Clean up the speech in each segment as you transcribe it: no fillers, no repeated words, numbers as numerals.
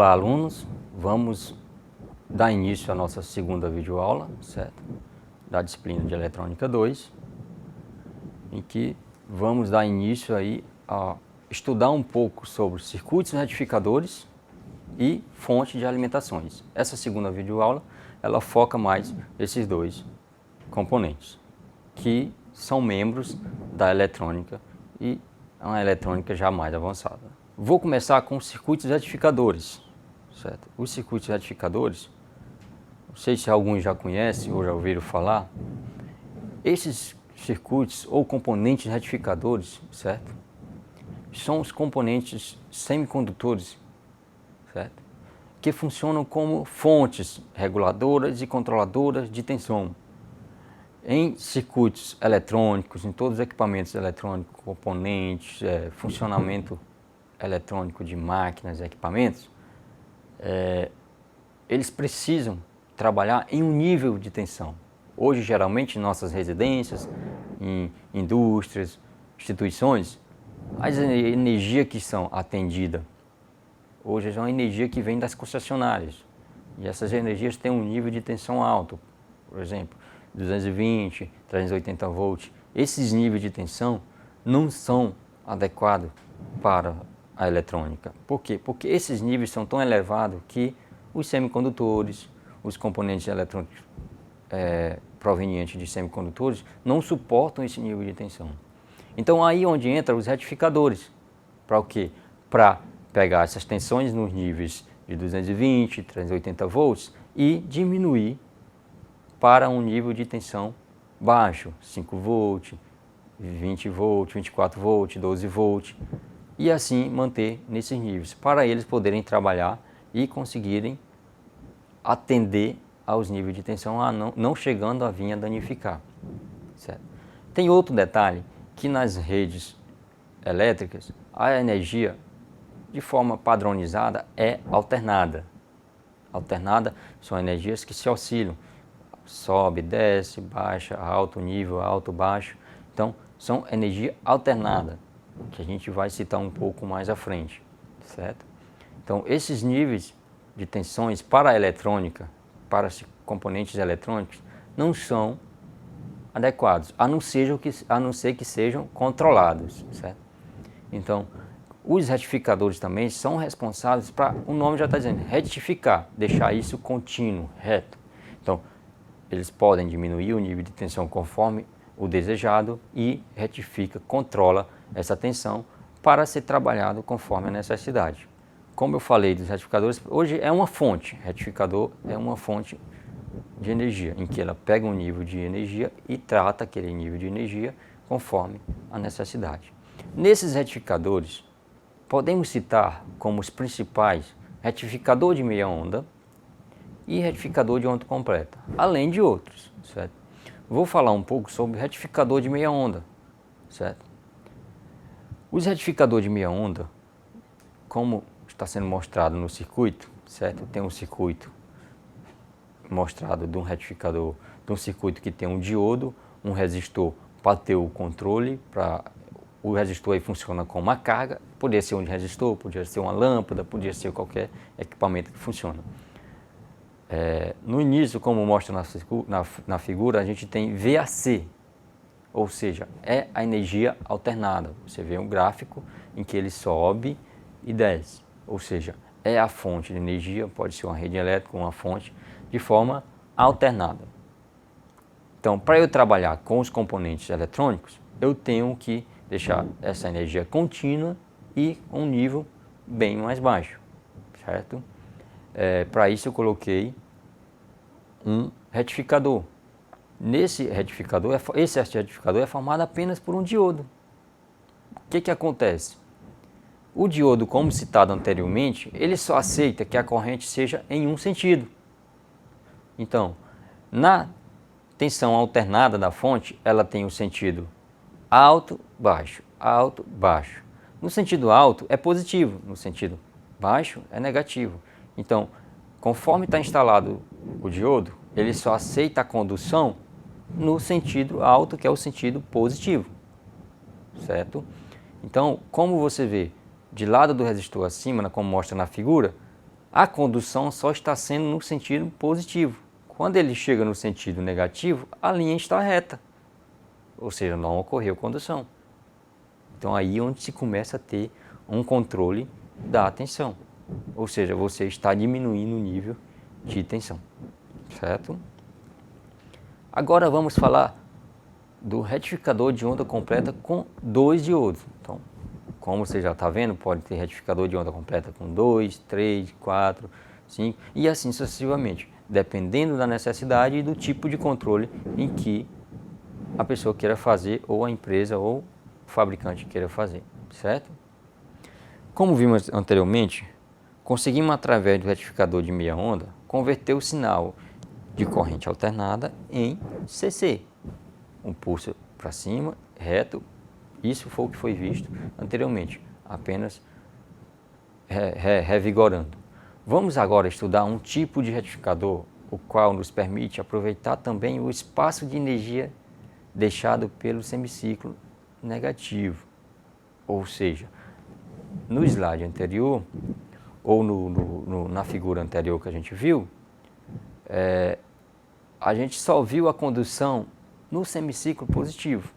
Olá, alunos. Vamos dar início à nossa segunda videoaula, certo? Da disciplina de Eletrônica 2, em que vamos dar início aí a estudar um pouco sobre circuitos retificadores e fonte de alimentações. Essa segunda videoaula, ela foca mais esses dois componentes, que são membros da eletrônica e é uma eletrônica já mais avançada. Vou começar com os circuitos retificadores, certo? Os circuitos retificadores, não sei se alguns já conhecem ou já ouviram falar, esses circuitos ou componentes retificadores, certo? São os componentes semicondutores, certo? Que funcionam como fontes reguladoras e controladoras de tensão. Em circuitos eletrônicos, em todos os equipamentos eletrônicos, componentes, funcionamento eletrônico de máquinas e equipamentos, eles precisam trabalhar em um nível de tensão. Hoje, geralmente, em nossas residências, em indústrias, instituições, as energias que são atendidas hoje é uma energia que vem das concessionárias. E essas energias têm um nível de tensão alto, por exemplo, 220, 380 volts. Esses níveis de tensão não são adequados para a eletrônica. Por quê? Porque esses níveis são tão elevados que os semicondutores, os componentes eletrônicos provenientes de semicondutores não suportam esse nível de tensão. Então aí onde entram os retificadores. Para o quê? Para pegar essas tensões nos níveis de 220, 380 volts e diminuir para um nível de tensão baixo, 5 volts, 20 volts, 24 volts, 12 volts, e assim manter nesses níveis, para eles poderem trabalhar e conseguirem atender aos níveis de tensão, não chegando a vir a danificar. Certo? Tem outro detalhe, que nas redes elétricas, a energia, de forma padronizada, é alternada. Alternada são energias que se oscilam, sobe, desce, baixa, alto nível, alto, baixo. Então, são energia alternada, que a gente vai citar um pouco mais à frente, certo? Então, esses níveis de tensões para a eletrônica, para os componentes eletrônicos, não são adequados, a não ser que sejam controlados, certo? Então, os retificadores também são responsáveis para, o nome já está dizendo, retificar, deixar isso contínuo, reto. Então, eles podem diminuir o nível de tensão conforme o desejado e retifica, controla essa tensão para ser trabalhado conforme a necessidade. Como eu falei dos retificadores, hoje é uma fonte, retificador é uma fonte de energia, em que ela pega um nível de energia e trata aquele nível de energia conforme a necessidade. Nesses retificadores, podemos citar como os principais retificador de meia onda e retificador de onda completa, além de outros, certo? Vou falar um pouco sobre retificador de meia onda, certo? Os retificadores de meia onda, como está sendo mostrado no circuito, certo? Tem um circuito mostrado de um retificador, de um circuito que tem um diodo, um resistor para ter o controle, o resistor aí funciona com uma carga, poderia ser um resistor, poderia ser uma lâmpada, poderia ser qualquer equipamento que funciona. No início, como mostra na figura, a gente tem VAC, ou seja, é a energia alternada. Você vê um gráfico em que ele sobe e desce, ou seja, é a fonte de energia, pode ser uma rede elétrica, uma fonte, de forma alternada. Então, para eu trabalhar com os componentes eletrônicos, eu tenho que deixar essa energia contínua e um nível bem mais baixo, certo? Para isso eu coloquei um retificador. Esse retificador é formado apenas por um diodo. O que acontece? O diodo, como citado anteriormente, ele só aceita que a corrente seja em um sentido. Então, na tensão alternada da fonte, ela tem o sentido alto, baixo, alto, baixo. No sentido alto é positivo, no sentido baixo é negativo. Então, conforme está instalado o diodo, ele só aceita a condução no sentido alto, que é o sentido positivo, certo? Então, como você vê, de lado do resistor acima, como mostra na figura, A condução só está sendo no sentido positivo. Quando ele chega no sentido negativo, a linha está reta, ou seja, não ocorreu condução. Então aí é onde se começa a ter um controle da tensão, ou seja, você está diminuindo o nível de tensão, certo? Agora vamos falar do retificador de onda completa com 2 diodos. Então, como você já está vendo, pode ter retificador de onda completa com 2, 3, 4, 5 e assim sucessivamente, dependendo da necessidade e do tipo de controle em que a pessoa queira fazer, ou a empresa ou o fabricante queira fazer, certo? Como vimos anteriormente, conseguimos através do retificador de meia onda converter o sinal de corrente alternada em CC, um pulso para cima, reto. Isso foi o que foi visto anteriormente, apenas revigorando. Vamos agora estudar um tipo de retificador, o qual nos permite aproveitar também o espaço de energia deixado pelo semiciclo negativo. Ou seja, no slide anterior, ou na figura anterior que a gente viu, a gente só viu a condução no semiciclo positivo.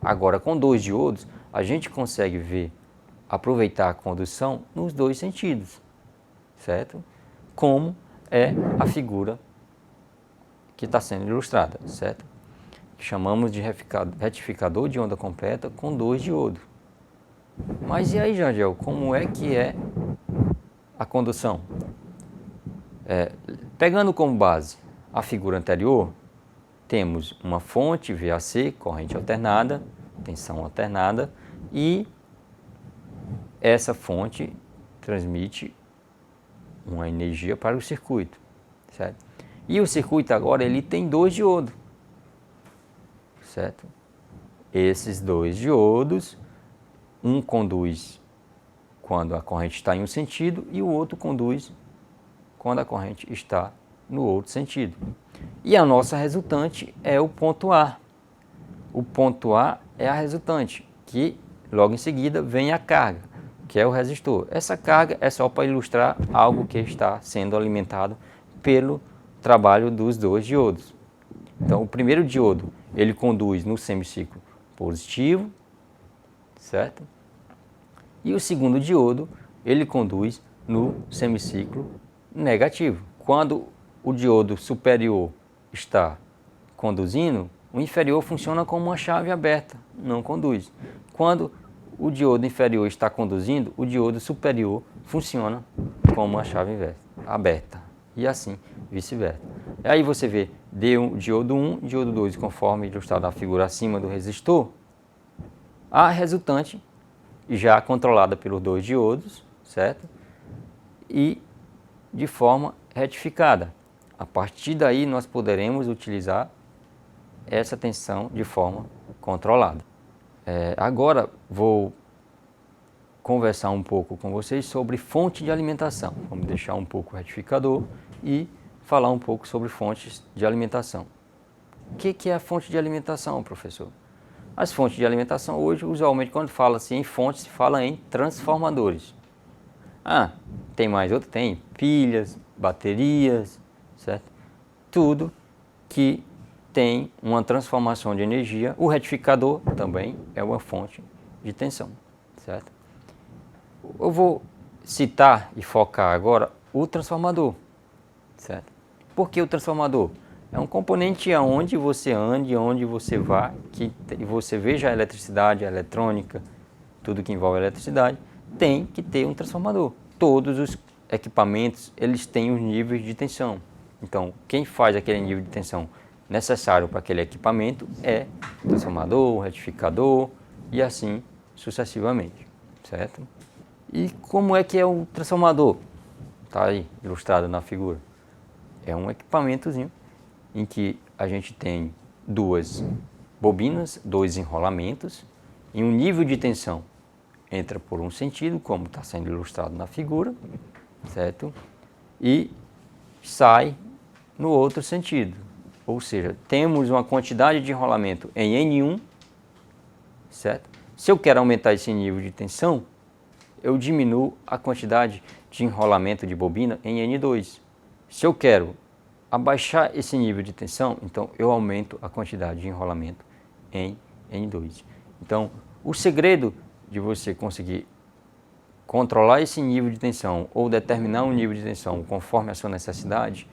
Agora, com 2 diodos, a gente consegue aproveitar a condução nos 2 sentidos, certo? Como é a figura que está sendo ilustrada, certo? Chamamos de retificador de onda completa com 2 diodos. Mas e aí, Jangel, como é que é a condução? Pegando como base a figura anterior, temos uma fonte VAC, corrente alternada, tensão alternada, e essa fonte transmite uma energia para o circuito, certo? E o circuito agora ele tem 2 diodos, certo? Esses 2 diodos, um conduz quando a corrente está em um sentido e o outro conduz quando a corrente está no outro sentido. E a nossa resultante é o ponto A. O ponto A é a resultante, que logo em seguida vem a carga, que é o resistor. Essa carga é só para ilustrar algo que está sendo alimentado pelo trabalho dos 2 diodos. Então, o primeiro diodo, ele conduz no semiciclo positivo, certo? E o segundo diodo, ele conduz no semiciclo negativo. Quando o diodo superior está conduzindo, o inferior funciona como uma chave aberta, não conduz. Quando o diodo inferior está conduzindo, o diodo superior funciona como uma chave aberta. E assim, vice-versa. Aí você vê diodo 1, diodo 2, conforme ilustrado na figura acima do resistor, a resultante já controlada pelos 2 diodos, certo? E de forma retificada. A partir daí nós poderemos utilizar essa tensão de forma controlada. Agora vou conversar um pouco com vocês sobre fonte de alimentação. Vamos deixar um pouco o retificador e falar um pouco sobre fontes de alimentação. O que é a fonte de alimentação, professor? As fontes de alimentação hoje, usualmente quando fala-se em fontes, se fala em transformadores. Tem mais outro? Tem pilhas, baterias, certo? Tudo que tem uma transformação de energia. O retificador também é uma fonte de tensão, certo? Eu vou citar e focar agora o transformador, certo? Por que o transformador? É um componente aonde você ande, onde você vá, que você veja a eletricidade, a eletrônica, tudo que envolve a eletricidade, tem que ter um transformador. Todos os equipamentos, eles têm os níveis de tensão. Então, quem faz aquele nível de tensão necessário para aquele equipamento é o transformador, o retificador e assim sucessivamente, certo? E como é que é o transformador? Está aí ilustrado na figura. É um equipamentozinho em que a gente tem 2 bobinas, 2 enrolamentos, e um nível de tensão entra por um sentido, como está sendo ilustrado na figura, certo? E sai no outro sentido. Ou seja, temos uma quantidade de enrolamento em N1, certo? Se eu quero aumentar esse nível de tensão, eu diminuo a quantidade de enrolamento de bobina em N2. Se eu quero abaixar esse nível de tensão, então eu aumento a quantidade de enrolamento em N2. Então, o segredo de você conseguir controlar esse nível de tensão ou determinar um nível de tensão conforme a sua necessidade,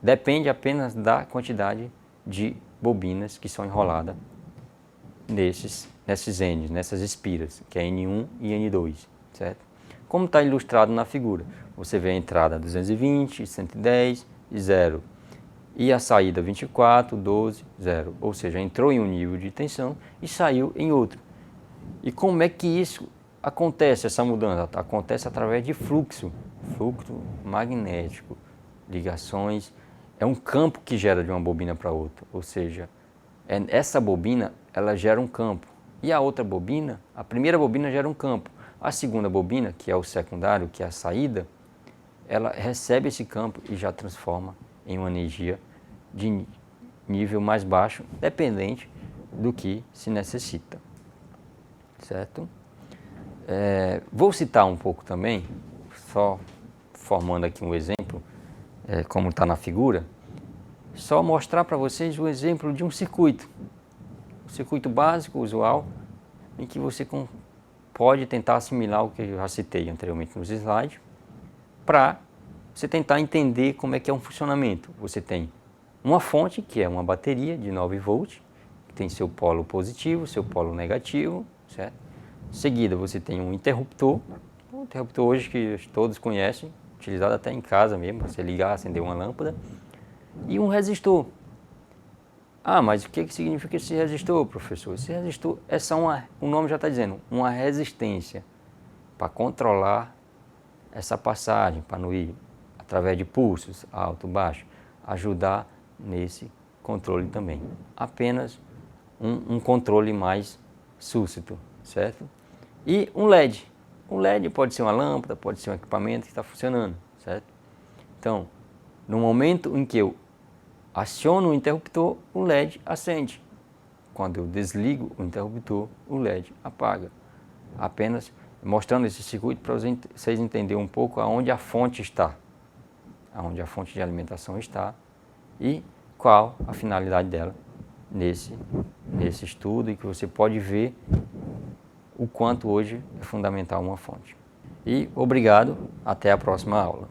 depende apenas da quantidade de bobinas que são enroladas nesses N's, nessas espiras, que é N1 e N2, certo? Como está ilustrado na figura, você vê a entrada 220, 110 e 0. E a saída 24, 12, 0. Ou seja, entrou em um nível de tensão e saiu em outro. E como é que isso acontece, essa mudança? Acontece através de fluxo magnético, ligações. É um campo que gera de uma bobina para outra. Ou seja, essa bobina ela gera um campo. E a outra bobina, a primeira bobina gera um campo. A segunda bobina, que é o secundário, que é a saída, ela recebe esse campo e já transforma em uma energia de nível mais baixo, dependente do que se necessita, certo? Vou citar um pouco também, só formando aqui um exemplo, como está na figura, só mostrar para vocês o exemplo de um circuito básico, usual, em que você pode tentar assimilar o que eu já citei anteriormente nos slides, para você tentar entender como é que é um funcionamento. Você tem uma fonte, que é uma bateria de 9 volts, que tem seu polo positivo, seu polo negativo, certo? Em seguida, você tem um interruptor hoje que todos conhecem, utilizado até em casa mesmo, você ligar, acender uma lâmpada, e um resistor. Ah, mas o que significa esse resistor, professor? Esse resistor é só o nome já está dizendo, uma resistência para controlar essa passagem, para não ir através de pulsos, alto, baixo, ajudar nesse controle também. Apenas um controle mais súcito, certo? E um LED. Um LED pode ser uma lâmpada, pode ser um equipamento que está funcionando, certo? Então, no momento em que eu aciono o interruptor, o LED acende. Quando eu desligo o interruptor, o LED apaga. Apenas mostrando esse circuito para vocês entenderem um pouco aonde a fonte está, aonde a fonte de alimentação está e qual a finalidade dela nesse estudo, e que você pode ver o quanto hoje é fundamental uma fonte. E obrigado, até a próxima aula.